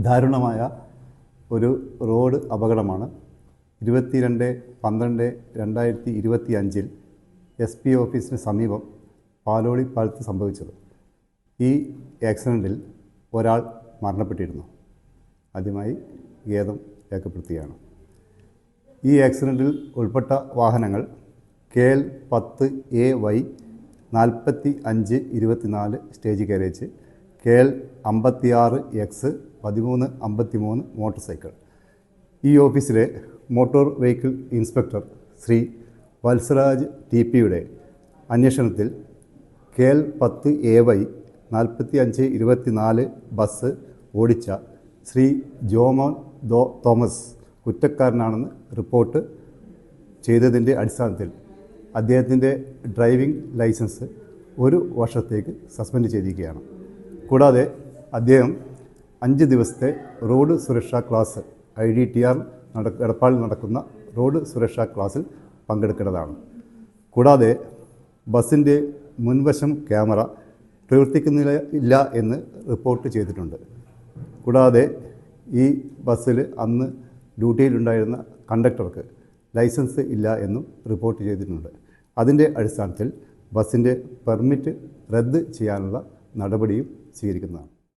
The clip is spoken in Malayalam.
ദാരുണമായ ഒരു റോഡ് അപകടമാണ് 22/12/2025 SP ഓഫീസിന് സമീപം പാലോളി പാലത്ത് സംഭവിച്ചത്. ഈ ആക്സിഡൻറ്റിൽ ഒരാൾ മരണപ്പെട്ടിരുന്നു. ആദ്യമായി ഖേദം രേഖപ്പെടുത്തുകയാണ്. ഈ ആക്സിഡൻറ്റിൽ ഉൾപ്പെട്ട വാഹനങ്ങൾ KL 10AY 4524 stage carriage, KL 56X 1353 motor cycle. ഈ ഓഫീസിലെ motor vehicle inspector Shri Vatsaraj TPയുടെ അന്വേഷണത്തിൽ KL 10AY 4524 ബസ് ഓടിച്ച ശ്രീ ജോമോൻ തോമസ് കുറ്റക്കാരനാണെന്ന് റിപ്പോർട്ട് ചെയ്തതിൻ്റെ അടിസ്ഥാനത്തിൽ അദ്ദേഹത്തിൻ്റെ ഡ്രൈവിംഗ് ലൈസൻസ് 1 വർഷത്തേക്ക് സസ്പെൻഡ് ചെയ്തിരിക്കുകയാണ്. കൂടാതെ അദ്ദേഹം 5 ദിവസത്തെ റോഡ് സുരക്ഷാ ക്ലാസ് IDTR എടപ്പാളിൽ നടക്കുന്ന റോഡ് സുരക്ഷാ ക്ലാസ്സിൽ പങ്കെടുക്കേണ്ടതാണ്. കൂടാതെ ബസ്സിൻ്റെ മുൻവശം ക്യാമറ പ്രവർത്തിക്കുന്നില്ല എന്ന് റിപ്പോർട്ട് ചെയ്തിട്ടുണ്ട്. കൂടാതെ ഈ ബസ്സിൽ അന്ന് ഡ്യൂട്ടിയിലുണ്ടായിരുന്ന കണ്ടക്ടർക്ക് ലൈസൻസ് ഇല്ല എന്നും റിപ്പോർട്ട് ചെയ്തിട്ടുണ്ട്. അതിൻ്റെ അടിസ്ഥാനത്തിൽ ബസ്സിൻ്റെ പെർമിറ്റ് റദ്ദ് ചെയ്യാനുള്ള നടപടിയും സ്വീകരിക്കുന്നതാണ്.